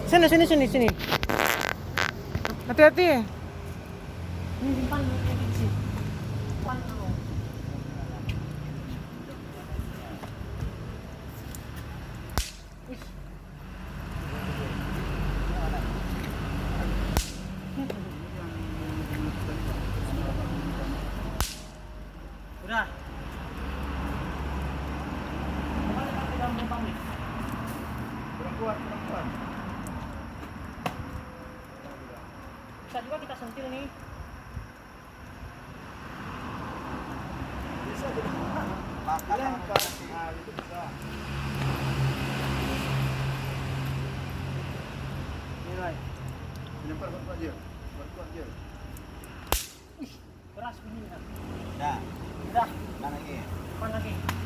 Sini, sini, sini, sini. Hati-hati. Ini simpan di sini. Simpan dulu. Wih. Udah. Perempuan. Bisa juga kita sentil nih. Bisa juga. Lempar. Nah, itu bisa. Nilai. Lempar kuat aja. Kuat aja. Wih, keras bunyinya. Dah, Udah, kan lagi. depan lagi.